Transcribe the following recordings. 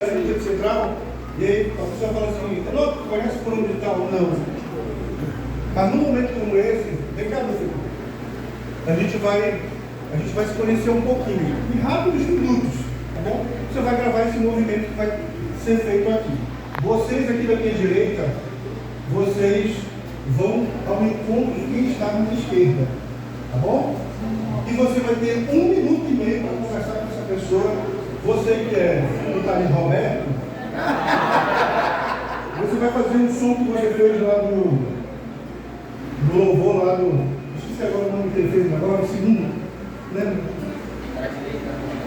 Central, e aí a pessoa fala assim, não, conhece por onde tal? Não. Mas num momento como esse, vem cá, meu filho, a gente vai se conhecer um pouquinho, em rápidos minutos, tá bom? Você vai gravar esse movimento que vai ser feito aqui. Vocês aqui da minha direita, vocês vão ao encontro de quem está na minha esquerda, tá bom? E você vai ter 1 minuto e meio para conversar com essa pessoa. Você que é filho do Carlos Roberto, você vai fazer um som que você fez lá do louvor lá do. Esqueci agora o nome que ele fez agora, o segundo, lembra?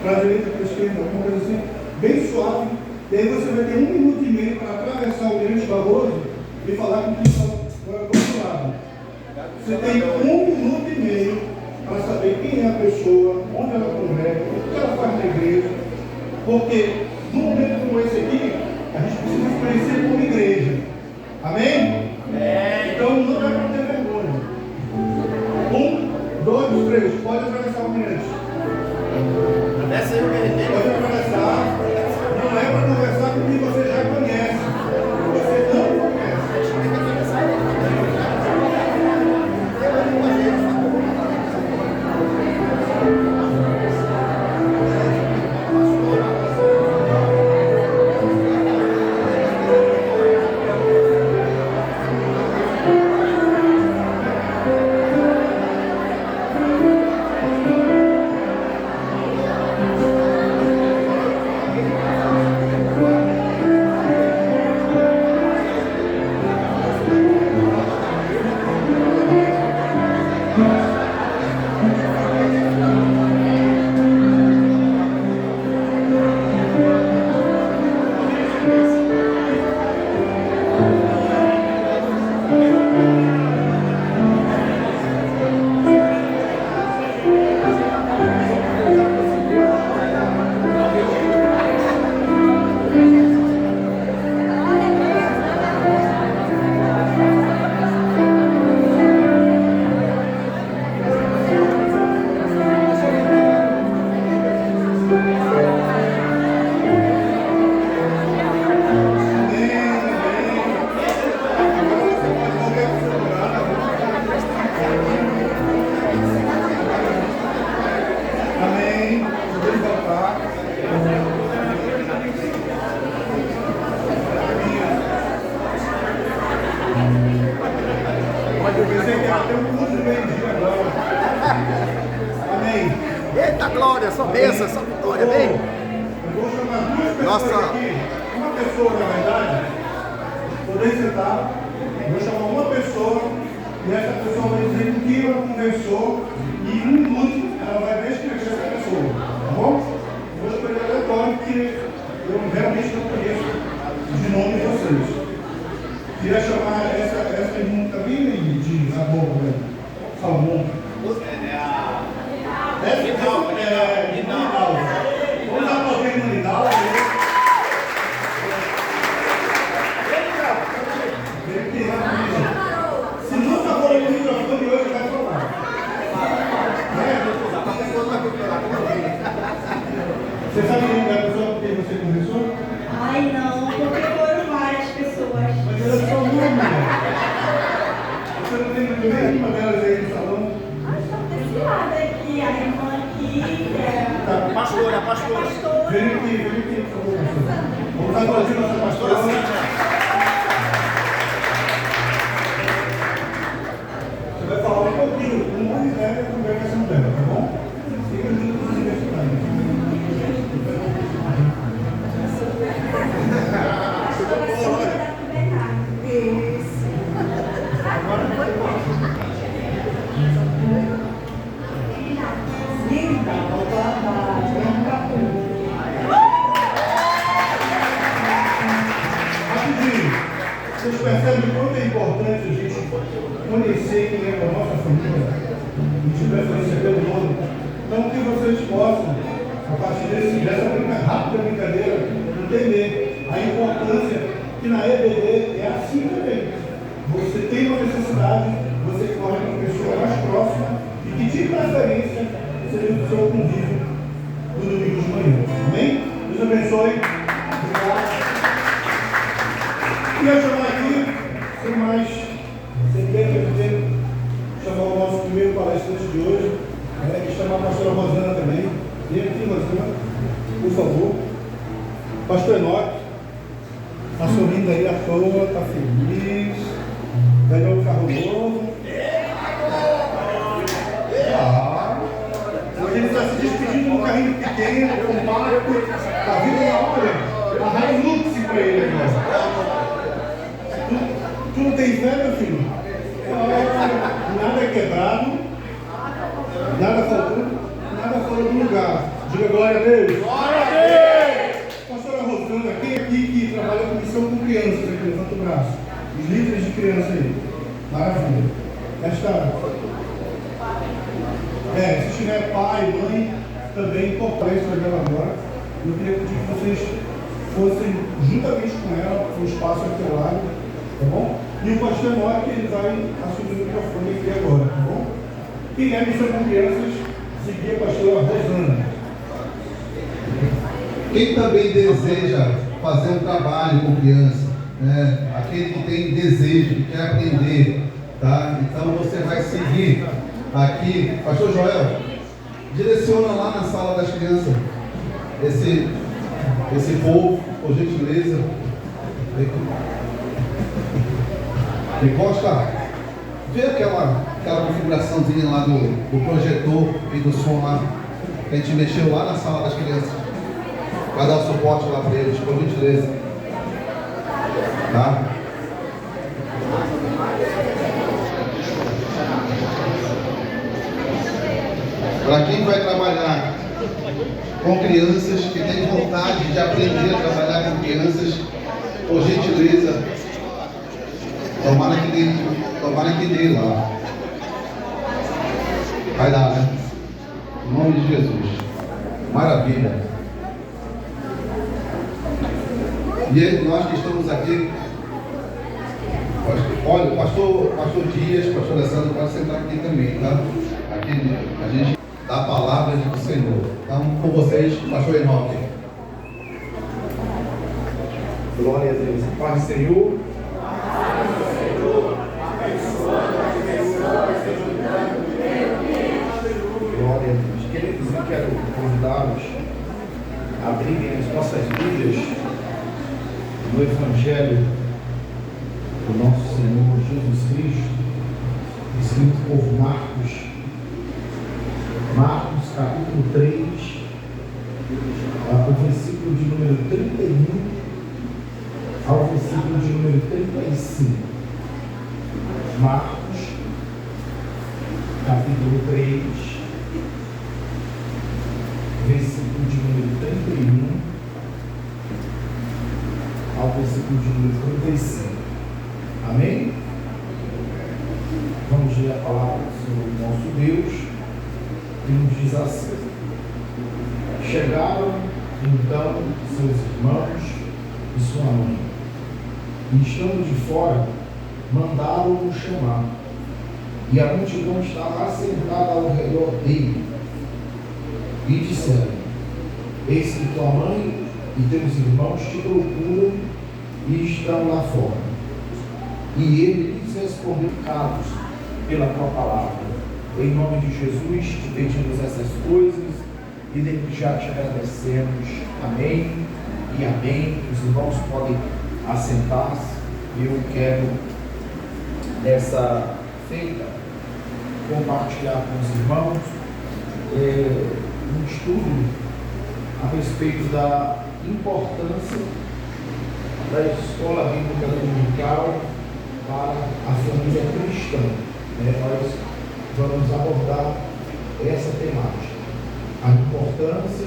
Para a direita, para a esquerda, alguma coisa assim, bem suave. E aí você vai ter 1 minuto e meio para atravessar o Grande Barroso e falar com quem está agora do outro lado. Você tem 1 minuto e meio para saber quem é a pessoa, onde ela congrega, o que ela faz na igreja. Porque num momento como esse aqui, a gente precisa se conhecer como igreja. Amém? Então não é para ter vergonha. 1, 2, 3, pode atravessar o mirante. Pode atravessar. Não é para conversar com quem você já conhece. Você não conhece. Eita glória, só bênção, só vitória, bem. Eu vou chamar 2 pessoas aqui. Uma pessoa, na verdade, poder sentar. Eu vou chamar uma pessoa e essa pessoa vai dizer com quem ela conversou e em 1 minuto ela vai descrever essa pessoa, tá bom? Eu vou escolher aleatório porque eu realmente não conheço de nome de vocês. Queria chamar essa irmã também de Salomão, né? Salomão. Nidal. Vamos dar uma vez no Nidal. Se não está falando no microfone hoje, vai falar. Você sabe o nome da pessoa com quem você conversou? Ai, não, porque foram várias pessoas. Mas era só uma. Você não tem nenhuma delas aí no salão? Desse lado aqui, a irmã aqui. Pastora. Vem aqui, por favor, pastor. Vamos aplaudir nossa pastora. Você vai falar um pouquinho, como é a congregação dela, tá bom? Fica junto com os universitários. Isso. Agora foi bom. Rapidinho, vocês percebem o quanto é importante a gente conhecer quem é a nossa família e te conhecer pelo nome. Então que vocês possam, a partir dessa rápida brincadeira, entender a importância que na EBD é assim também. Você tem uma necessidade, você corre para uma pessoa mais próxima e que de preferência seja o seu convívio no domingo de manhã. Amém? Deus abençoe. Obrigado. Queria chamar aqui, sem mais, sem tempo, chamar o nosso primeiro palestrante de hoje, e chamar a pastora Rosana também. Vem aqui, Rosana, por favor. Pastor Enoque, está sorrindo aí à toa, está feliz, ganhou um carro novo. Hoje ele está se despedindo de um carrinho pequeno, compacto, está vindo na hora, a Hilux para ele agora. Tu não tem fé, meu filho? Nada é quebrado, nada faltou, nada fora do lugar. Diga glória a Deus. Glória a Deus! Pastora Rosana, quem aqui que trabalha com missão com crianças aqui? Levanta o braço. Os líderes de criança aí. Maravilha. Se tiver pai, mãe, também importante para ela agora. Eu queria pedir que vocês fossem juntamente com ela para o espaço aqui ao lado, tá bom? E o pastor Enoque, ele vai assumir o microfone aqui agora, tá bom? Quem é missão com crianças, seguir a pastora Rosana. Quem também deseja fazer um trabalho com criança, né? Aquele que tem desejo, que quer aprender, tá? Então você vai seguir aqui, pastor Joel, direciona lá na sala das crianças esse povo, por gentileza. Encosta, vê aquela configuraçãozinha lá do projetor e do som lá, que a gente mexeu lá na sala das crianças. Vai dar o suporte lá para eles, por gentileza. Tá? Para quem vai trabalhar com crianças, que tem vontade de aprender a trabalhar com crianças, por gentileza, tomara que dê lá. Vai dar, né? Em nome de Jesus. Maravilha. E nós que estamos aqui, olha, o pastor Dias, pastor Alessandro, pode sentar aqui também, tá? Aqui a gente dá a palavra do Senhor. Então, com vocês, pastor Enoque. Glória a Deus. Paz do Senhor. Glória a Deus. Queridos, eu quero convidá-los a abrirem as nossas Bíblias no Evangelho do nosso Senhor Jesus Cristo, escrito por Marcos. Marcos capítulo 3, o versículo de número 31 ao versículo de número 35. Marcos capítulo 3, versículo de número 31 ao versículo de número 35. Amém? Vamos ler a palavra do Senhor nosso Deus, que nos diz assim: chegaram então seus irmãos e sua mãe, e estando de fora, mandaram-o chamar, e a multidão estava assentada ao redor dele, e disseram: eis que tua mãe e teus irmãos te procuram e estão lá fora. E ele lhes respondeu: calos pela tua palavra. Em nome de Jesus te pedimos essas coisas e desde já te agradecemos. Amém e amém. Os irmãos podem assentar-se. Eu quero nessa feita compartilhar com os irmãos um estudo a respeito da importância da escola bíblica dominical para a família cristã. Nós vamos abordar essa temática, a importância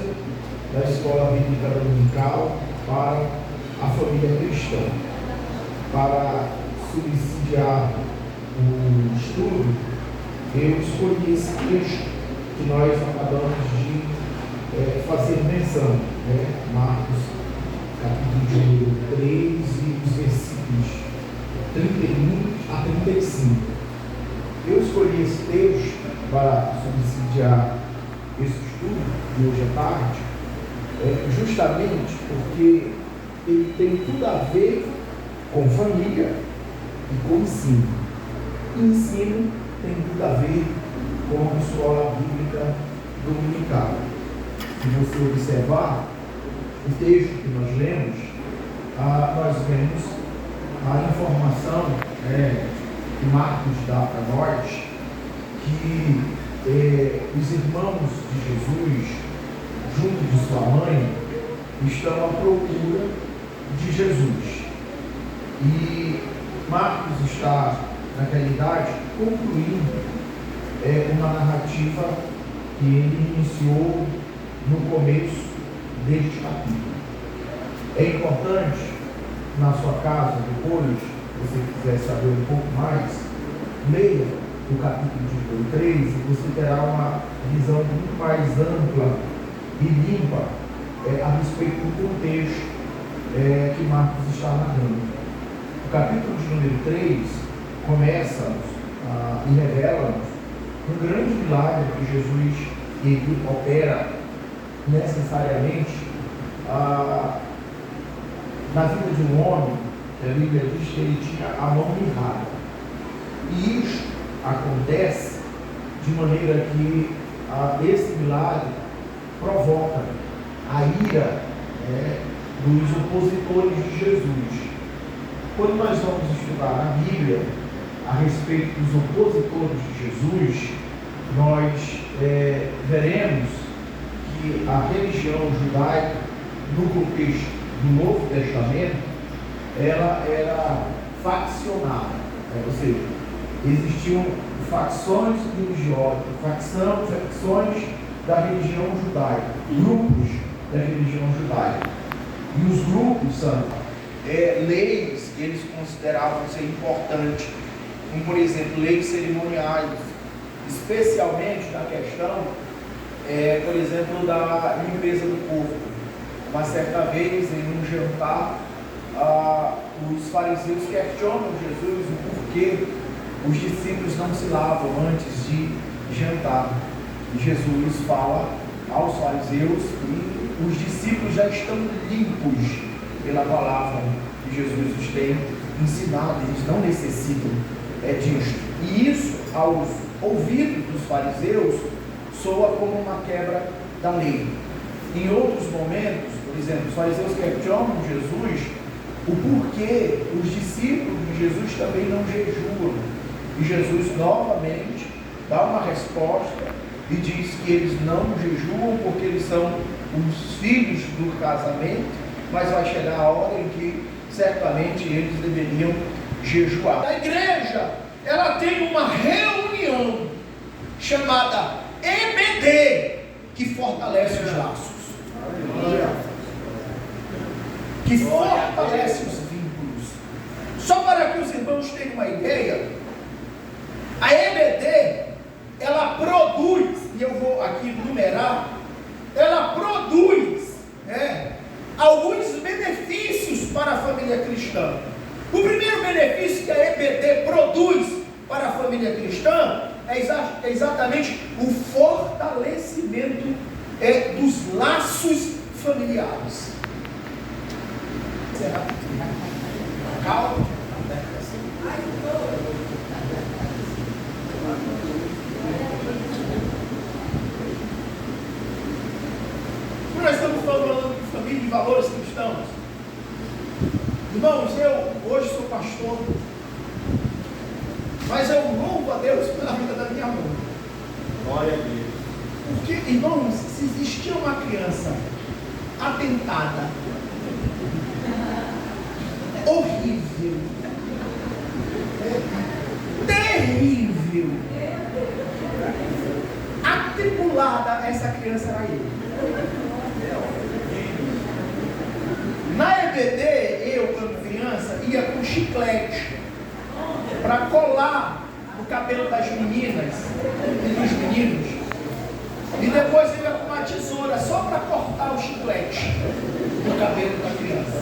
da escola bíblica dominical para a família cristã. Para subsidiar o estudo, eu escolhi esse texto que nós acabamos de fazer menção, Marcos capítulo de número 3 e os versículos 31 a 35. Eu escolhi esse texto para subsidiar esse estudo de hoje à tarde, justamente porque ele tem tudo a ver com família e com ensino. Ensino tem tudo a ver com a escola bíblica dominical. Se você observar o texto que nós lemos, nós vemos a informação que Marcos dá para nós que os irmãos de Jesus, junto de sua mãe, estão à procura de Jesus. E Marcos está, na realidade, concluindo uma narrativa que ele iniciou no começo deste capítulo. É importante, na sua casa, depois, se você quiser saber um pouco mais, leia o capítulo de número 3 e você terá uma visão muito mais ampla e limpa a respeito do contexto que Marcos está narrando. O capítulo de número 3 começa e revela-nos um grande milagre que Jesus ele opera necessariamente na vida de um homem. A Bíblia diz que ele tinha a mão mirrada. E isso acontece de maneira que esse milagre provoca a ira dos opositores de Jesus. Quando nós vamos estudar na Bíblia a respeito dos opositores de Jesus, nós veremos que a religião judaica, no contexto do Novo Testamento, ela era faccionada, ou seja, existiam facções religiosas, facções da religião judaica, grupos da religião judaica. E os grupos são leis que eles consideravam ser importantes, como por exemplo, leis cerimoniais, especialmente na questão, por exemplo, da limpeza do corpo. Uma certa vez, em um jantar, os fariseus questionam Jesus o porquê os discípulos não se lavam antes de jantar. E Jesus fala aos fariseus que os discípulos já estão limpos pela palavra que Jesus os tem ensinado, eles não necessitam disso. E isso, aos ouvidos dos fariseus, soa como uma quebra da lei. Em outros momentos, por exemplo, os fariseus questionam Jesus o porquê os discípulos de Jesus também não jejuam. E Jesus novamente dá uma resposta e diz que eles não jejuam porque eles são os filhos do casamento, mas vai chegar a hora em que certamente eles deveriam jejuar. A igreja, ela tem uma reunião chamada EBD, que fortalece os laços, que fortalece os vínculos. Só para que os irmãos tenham uma ideia, a EBD, ela produz, e eu vou aqui numerar, ela produz alguns benefícios para a família cristã. O primeiro benefício que a EBD produz para a família cristã é exatamente o fortalecimento dos laços familiares. Calma. Nós estamos falando de família e valores cristãos. Irmãos, eu hoje sou pastor, mas eu louvo a Deus pela vida da minha mãe. Glória a Deus. Porque, irmãos, se existia uma criança atentada, horrível, terrível, atribulada, essa criança era eu. Na EBD, eu, quando criança, ia com chiclete para colar o cabelo das meninas e dos meninos, e depois ia com uma tesoura só para cortar o chiclete do cabelo da criança.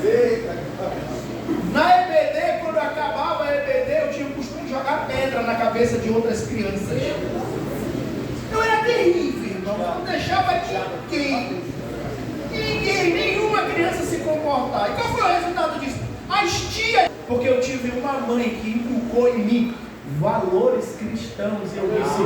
Na EBD, quando acabava a EBD, eu tinha o costume de jogar pedra na cabeça de outras crianças. Eu era terrível, irmão. Não deixava ninguém, nenhuma criança se comportar. E qual foi o resultado disso? As tias porque eu tive uma mãe que inculcou em mim valores cristãos. E eu disse,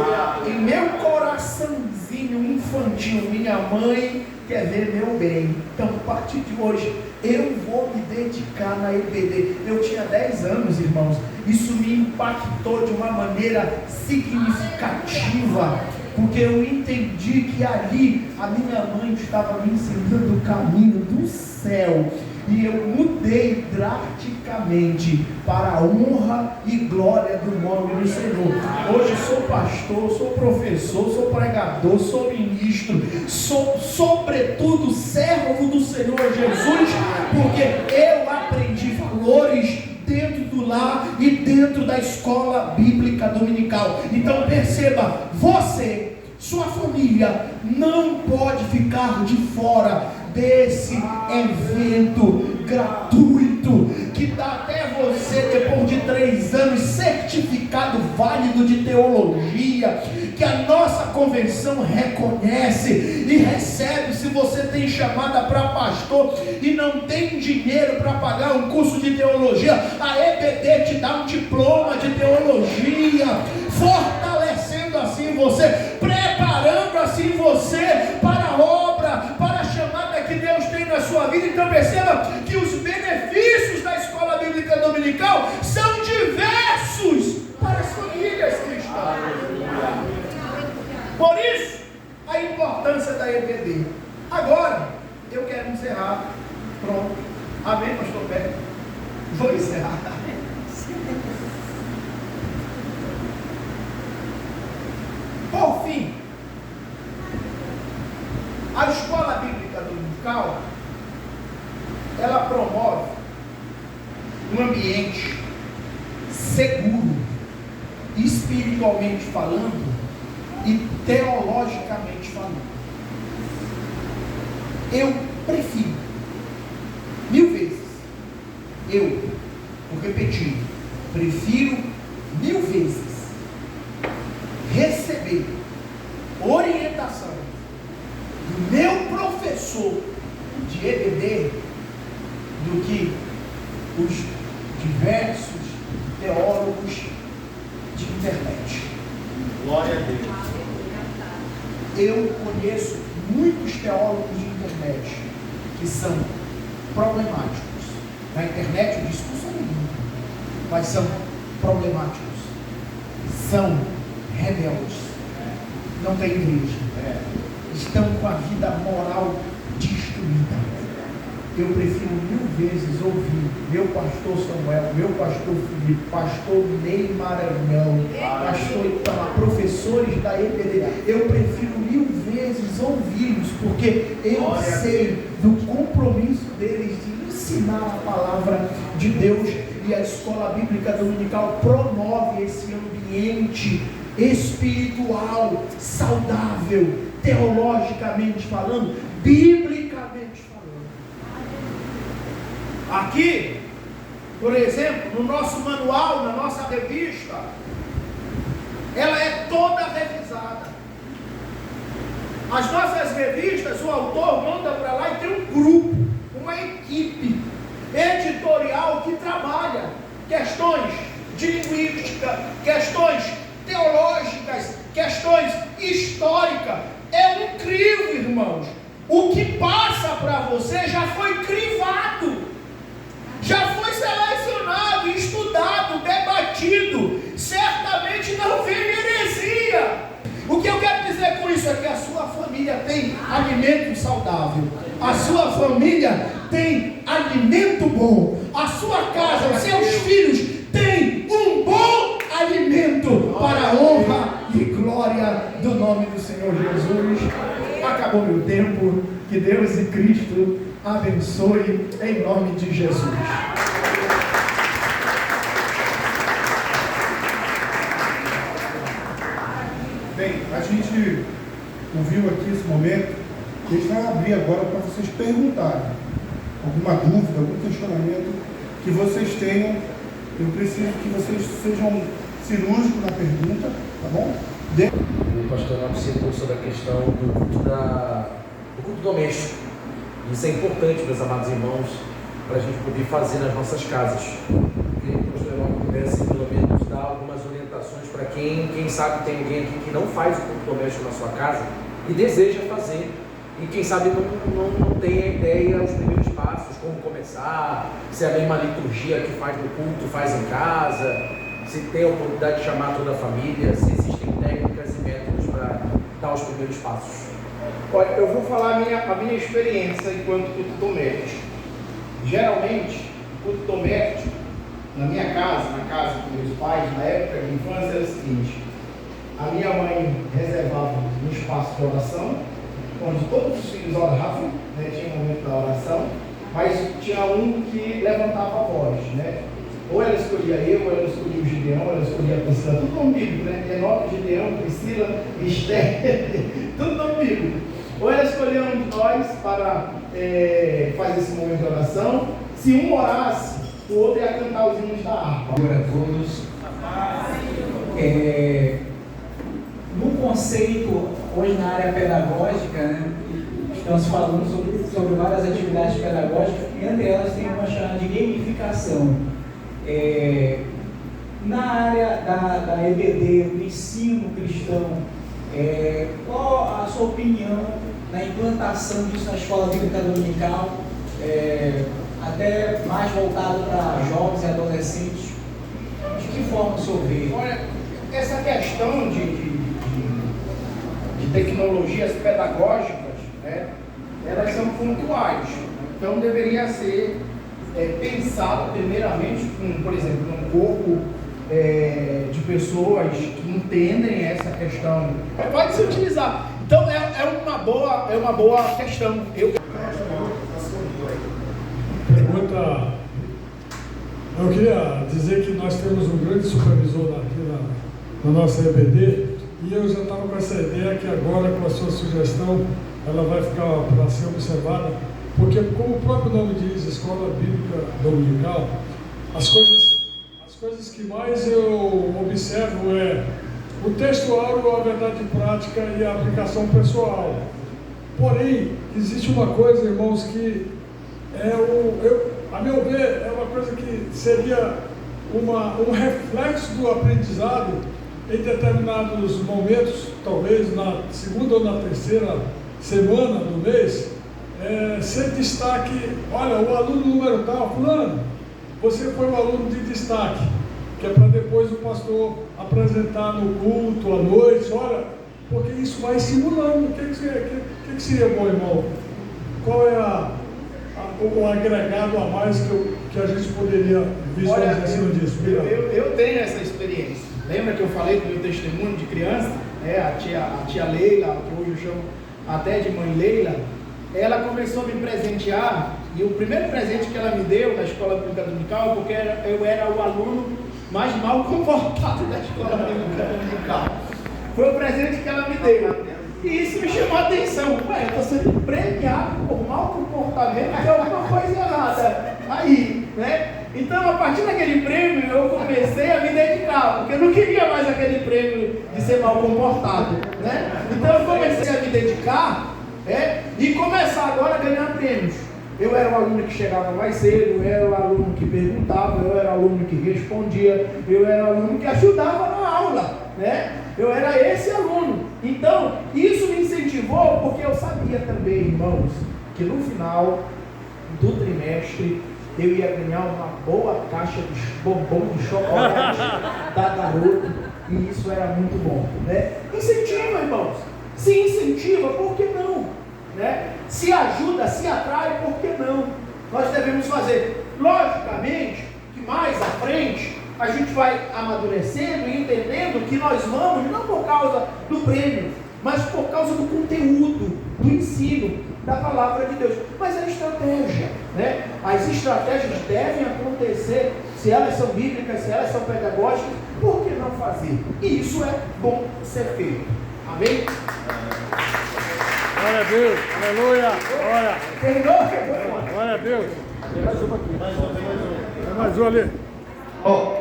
em meu coraçãozinho infantil, minha mãe quer ver meu bem. Então, a partir de hoje, eu vou me dedicar na EBD. Eu tinha 10 anos, irmãos. Isso me impactou de uma maneira significativa, porque eu entendi que ali a minha mãe estava me ensinando o caminho do céu. E eu mudei drasticamente para a honra e glória do nome do Senhor. Hoje sou pastor, sou professor, sou pregador, sou ministro, sou sobretudo servo do Senhor Jesus, porque eu aprendi valores dentro do lar e dentro da escola bíblica dominical. Então perceba, você, sua família, não pode ficar de fora desse evento gratuito, que dá até você, depois de 3 anos, certificado válido de teologia, que a nossa convenção reconhece e recebe. Se você tem chamada para pastor e não tem dinheiro para pagar um curso de teologia, a EBD te dá um diploma de teologia, fortalecendo assim você, preparando assim você para a obra, para a chamada que Deus tem na sua vida. Então perceba que os benefícios da escola bíblica dominical são diversos para as famílias cristãs. Por isso, a importância da EBD. Agora, eu quero encerrar. Pronto. Amém, pastor Beto? Vou encerrar. Por fim, a escola bíblica dominical, ela promove um ambiente seguro, espiritualmente falando e teologicamente falando. Eu prefiro, 1000 vezes, vou repetir, prefiro 1000 vezes receber orientação do meu professor de EBD do que os diversos teólogos de internet. Glória a Deus. Eu conheço muitos teólogos de internet que são problemáticos. Na internet o discurso é lindo, mas são problemáticos, são rebeldes, não têm igreja, estão com a vida moral destruída. Eu prefiro 1000 vezes ouvir meu pastor Samuel, meu pastor Felipe, pastor Ney Maranhão, pastor Itamar, professores da EBD. Eu prefiro 1000 vezes ouvi-los, porque eu sei do compromisso deles de ensinar a palavra de Deus. E a escola bíblica dominical promove esse ambiente espiritual, saudável, teologicamente falando, biblicamente falando. Aqui, por exemplo, no nosso manual, na nossa revista, ela é toda revisada. As nossas revistas, o autor manda para lá e tem um grupo, uma equipe editorial que trabalha questões de linguística, questões teológicas, questões históricas. É um crivo, irmãos. O que passa para você já foi crivado, já foi selecionado, estudado, debatido. Certamente não vem heresia. O que eu quero dizer com isso é que a sua família tem alimento saudável, a sua família tem alimento bom, a sua casa, os seus filhos têm um bom alimento para a honra e glória do nome do Senhor Jesus. Acabou meu tempo. Que Deus e Cristo abençoe em nome de Jesus. Bem, a gente ouviu aqui esse momento. A gente vai abrir agora para vocês perguntarem alguma dúvida, algum questionamento que vocês tenham. Eu preciso que vocês sejam cirúrgicos na pergunta, tá bom? O pastor Naldo citou sobre a questão do culto doméstico. Isso é importante, meus amados irmãos, para a gente poder fazer nas nossas casas. Queria que o pastor Enoque pudesse pelo menos dar algumas orientações para quem sabe tem alguém aqui que não faz o culto doméstico na sua casa e deseja fazer. E quem sabe não tem a ideia, os primeiros passos, como começar, se é a mesma liturgia que faz no culto, faz em casa, se tem a oportunidade de chamar toda a família, se existem técnicas e métodos para dar os primeiros passos. Olha, eu vou falar a minha experiência enquanto culto doméstico. Geralmente, o culto doméstico, na minha casa, na casa dos meus pais, na época de infância, era o seguinte: a minha mãe reservava um espaço de oração, onde todos os filhos oravam, né, tinha um momento da oração, mas tinha um que levantava a voz, né? Ou ela escolhia eu, ou ela escolhia o Gideão, ou ela escolhia a Priscila, tudo nome bíblico, né? Enoque, Gideão, Priscila, Esther, tudo nome bíblico. Ou ela escolhia um de nós para fazer esse momento de oração. Se um orasse, o outro ia cantar os hinos da harpa. Agora a todos. No conceito, hoje na área pedagógica, né, estamos falando sobre várias atividades pedagógicas, e entre elas tem uma chamada de gamificação. Na área da EBD, do ensino cristão, qual a sua opinião na implantação disso na escola bíblica dominical, até mais voltado para jovens e adolescentes? De que forma o senhor vê? Olha, essa questão de tecnologias pedagógicas, né, elas são pontuais. Então deveria ser pensado primeiramente, por exemplo, num corpo de pessoas que entendem essa questão. Pode se utilizar. Então é uma boa questão. Pergunta. Eu queria dizer que nós temos um grande supervisor aqui na nossa EBD, e eu já estava com essa ideia que agora, com a sua sugestão, ela vai ficar para ser observada, porque, como o próprio nome diz, Escola Bíblica Dominical, as coisas que mais eu observo é o textual, a verdade prática e a aplicação pessoal. Porém, existe uma coisa, irmãos, que a meu ver, é uma coisa que seria um reflexo do aprendizado em determinados momentos, talvez na segunda ou na terceira semana do mês, ser destaque. Olha, o aluno número tal, fulano, você foi um aluno de destaque, que é para depois o pastor apresentar no culto, à noite, olha, porque isso vai estimulando. O que seria bom, irmão? Qual é o agregado a mais que a gente poderia visualizar em cima disso? Eu tenho essa experiência. Lembra que eu falei do meu testemunho de criança? A tia Leila, que hoje eu chamo até de mãe Leila, ela começou a me presentear, e o primeiro presente que ela me deu na escola bíblica dominical, porque eu era o aluno mais mal comportado da escola bíblica dominical. Foi o presente que ela me deu. E isso me chamou a atenção. Eu estou sendo premiado por mau comportamento, de alguma coisa errada aí, né? Então, a partir daquele prêmio, eu comecei a me dedicar, porque eu não queria mais aquele prêmio de ser mal comportado, né? Então, eu comecei a me dedicar, e começar agora a ganhar prêmios. Eu era o aluno que chegava mais cedo, eu era o aluno que perguntava, eu era o aluno que respondia, eu era o aluno que ajudava na aula, né? Eu era esse aluno. Então, isso me incentivou, porque eu sabia também, irmãos, que no final do trimestre eu ia ganhar uma boa caixa de bombom de chocolate da Garoto, e isso era muito bom, né? Incentiva, irmãos. Se incentiva, por que não? Né? Se ajuda, se atrai, por que não? Nós devemos fazer. Logicamente, que mais à frente a gente vai amadurecendo e entendendo que nós vamos, não por causa do prêmio, mas por causa do conteúdo, do ensino, da palavra de Deus. Mas é estratégia, né? As estratégias devem acontecer, se elas são bíblicas, se elas são pedagógicas, por que não fazer? E isso é bom ser feito. Amém? Glória a Deus, aleluia, glória. Terminou? Glória a Deus. Tem mais uma aqui. Tem mais uma ali.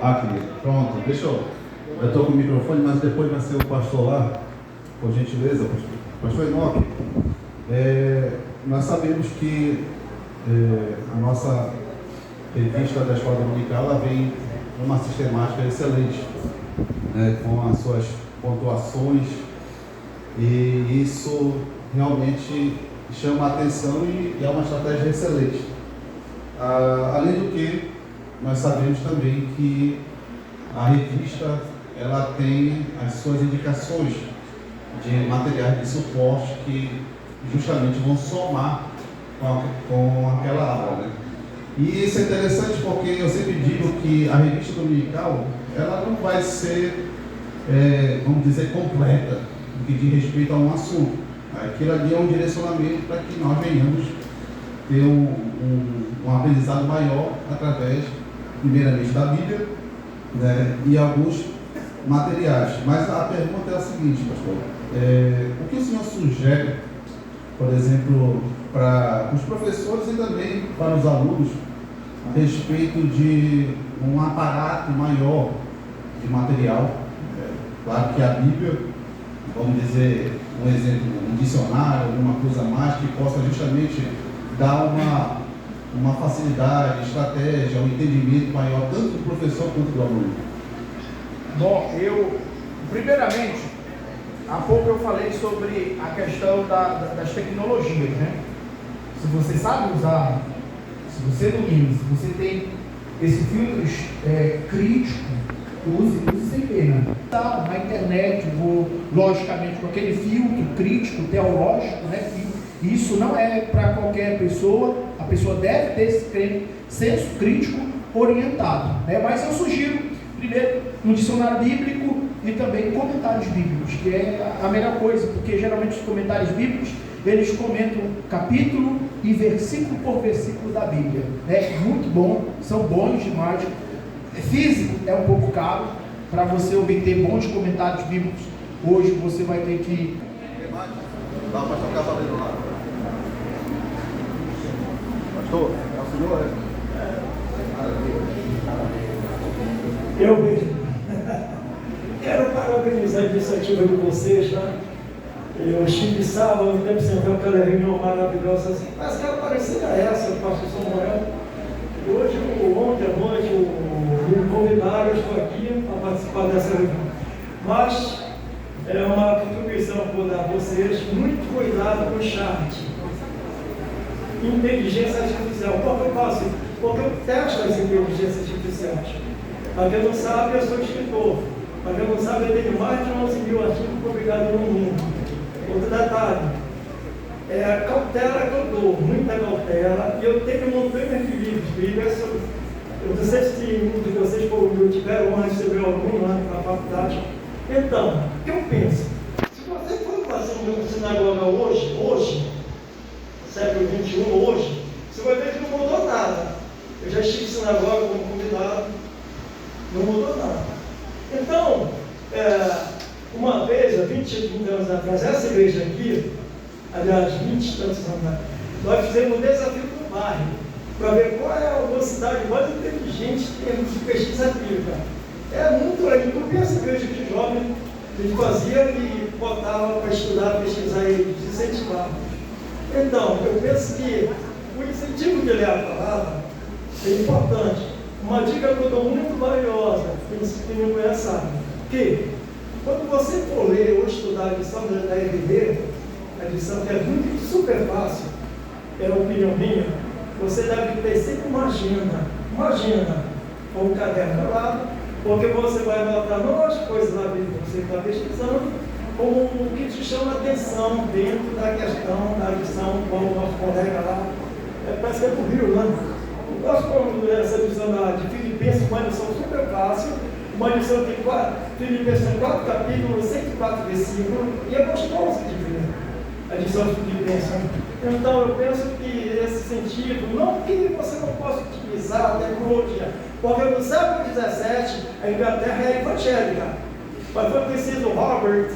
Aqui, pronto, deixa eu estou com o microfone, mas depois vai ser o pastor lá, por gentileza, pastor Enoque. Nós sabemos que a nossa revista da Escola Dominical, ela vem numa sistemática excelente, né, com as suas pontuações, e isso realmente chama a atenção e é uma estratégia excelente. Além do que, nós sabemos também que a revista ela tem as suas indicações de materiais de suporte que justamente vão somar com aquela aula, né? E isso é interessante porque eu sempre digo que a revista dominical ela não vai ser, vamos dizer, completa no que diz respeito a um assunto. Aquilo ali é um direcionamento para que nós venhamos ter um aprendizado maior através, primeiramente, da Bíblia, né, e alguns materiais. Mas a pergunta é a seguinte, pastor: o que o senhor sugere, por exemplo, para os professores e também para os alunos, a respeito de um aparato maior de material? Claro que a Bíblia, vamos dizer, um exemplo, um dicionário, alguma coisa mais que possa justamente dar uma facilidade, estratégia, um entendimento maior, tanto do professor quanto do aluno. Bom, primeiramente, há pouco eu falei sobre a questão das tecnologias, né? Se você sabe usar, se você domina, se você tem esse filtro crítico, use sem pena. Tá, na internet, logicamente, com aquele filtro crítico, teológico, né? Isso não é para qualquer pessoa, a pessoa deve ter esse senso crítico orientado, né? Mas eu sugiro, primeiro, um dicionário bíblico e também comentários bíblicos, que é a melhor coisa, porque geralmente os comentários bíblicos, eles comentam capítulo e versículo por versículo da Bíblia. É muito bom, são bons demais. Físico é um pouco caro, para você obter bons comentários bíblicos, hoje você vai ter que... Dá para tocar valendo lá. Pastor, é o senhor, Eu mesmo. Quero parabenizar a iniciativa de vocês, né? Eu estive sábado, um tempo sem ver aquela reunião maravilhosa assim, mas que parecida essa, do pastor Samuel. E hoje, ontem à noite, me convidaram, eu estou aqui para participar dessa reunião. Mas é uma contribuição que vou dar a vocês, muito cuidado com o chat. Inteligência artificial. Por que eu faço? Porque eu testo as inteligências artificiais. Para quem não sabe, eu sou escritor. Para quem não sabe, eu tenho mais de 11 mil artigos publicados no mundo. Outro detalhe, cautela que eu dou, muita cautela, e eu tenho um montanha de livros, Bíblia. Eu não sei se muitos de vocês tiveram honra de receber algum ano na faculdade. Então, o que eu penso? Se você for passar uma sinagoga hoje, século XXI, hoje, você vai ver que não mudou nada. Eu já estive em sinagoga como convidado, não mudou nada. Então, uma vez, há 20 anos atrás, essa igreja aqui, aliás, 20 e tantos anos atrás, nós fizemos um desafio no bairro, para ver qual é a universidade mais inteligente em termos de pesquisa bíblica. É muito legal. Eu essa igreja de jovem, a gente fazia e botava para estudar, pesquisar e incentivar. Então, eu penso que o incentivo de ler a palavra é importante. Uma dica que eu dou muito valiosa, quem me conhece sabe, que quando você for ler ou estudar a lição da RD, a lição que é muito super fácil, é a opinião minha, você deve ter sempre uma agenda, com um caderno ao lado, porque você vai anotar não as coisas da Bíblia que você está pesquisando, como o que te chama a atenção dentro da questão da lição, como o nosso colega lá, parece que é do Rio, né? Nós fomos essa lição de Filipenses, uma lição super fácil, uma lição que Filipenses tem 4 capítulos, 104 versículos, e é gostoso de ver a lição de Filipenses. Então eu penso que esse sentido, não que você não possa utilizar a tecnologia, porque no século XVII a Inglaterra é evangélica, mas foi preciso Robert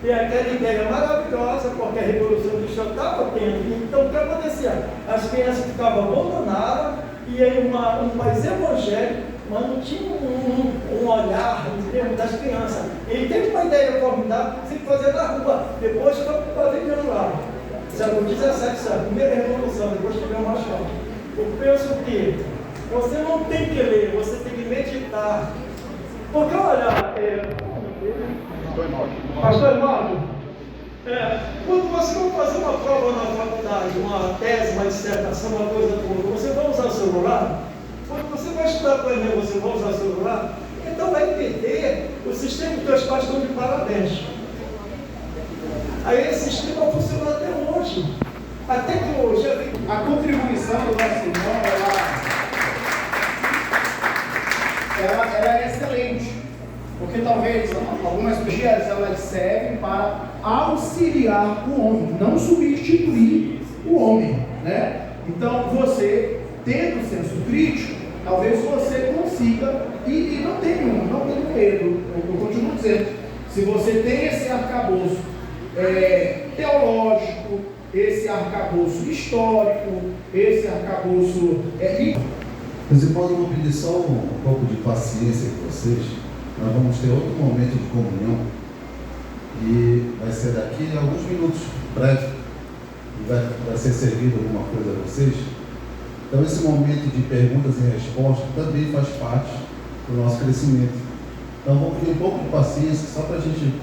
ter aquela ideia maravilhosa, porque a Revolução Industrial estava tendo. Então o que acontecia? As crianças ficavam abandonadas, e aí um país evangélico, mas não tinha um olhar em termos das crianças. Ele teve uma ideia formidável de se fazer na rua, depois foi para o pavilhão lá. Século XVII, a primeira revolução, depois tivemos uma choque. Eu penso que Você não tem que ler, você tem que meditar. Porque olha, Pastor Eduardo, quando você vai fazer uma prova na faculdade, uma tese, uma dissertação, uma coisa toda, você vai usar o celular? Quando você vai estudar para o Enem, você vai usar o celular? Então vai entender, o sistema que teus pais estão de parabéns. Aí esse sistema funciona até hoje. Até que hoje A contribuição do nosso irmão, ela é excelente. Porque talvez algumas dias elas servem para auxiliar o homem, não substituir o homem, né? Então você, tendo senso crítico, talvez você consiga, e não tenho medo, eu continuo dizendo, se você tem esse arcabouço teológico, esse arcabouço histórico, esse arcabouço... Meus irmãos, eu vou pedir só um pouco de paciência com vocês. Nós vamos ter outro momento de comunhão e vai ser daqui a alguns minutos, breve, vai ser servido alguma coisa a vocês. Então esse momento de perguntas e respostas também faz parte do nosso crescimento. Então vamos pedir um pouco de paciência, só para a gente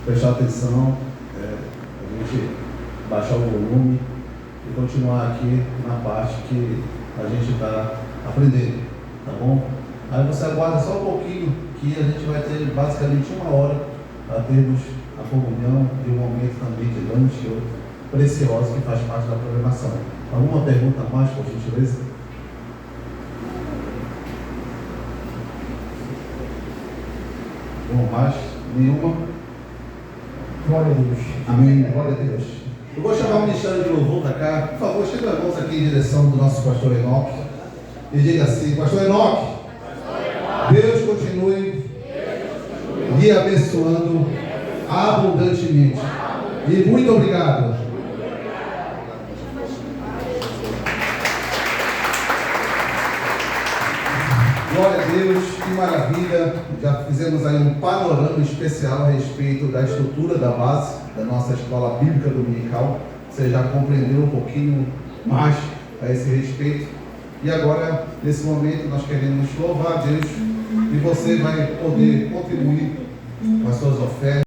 prestar atenção, a gente baixar o volume e continuar aqui na parte que a gente está aprendendo, tá bom? Aí você aguarda só um pouquinho, que a gente vai ter basicamente 1 hora para termos a comunhão e um momento também de lanche precioso que faz parte da programação. Alguma pergunta mais, por gentileza? Bom, mais? Nenhuma? Glória a Deus. Amém. Glória a Deus. Eu vou chamar o Ministério de Louvor para cá. Por favor, chega as mãos aqui em direção do nosso pastor Enoque. E diga assim: Pastor Enoque, Deus continue lhe abençoando abundantemente. E muito obrigado. Glória a Deus, que maravilha. Já fizemos aí um panorama especial a respeito da estrutura da base da nossa escola bíblica dominical. Você já compreendeu um pouquinho mais a esse respeito. E agora, nesse momento, nós queremos louvar a Deus e você vai poder contribuir com as suas ofertas.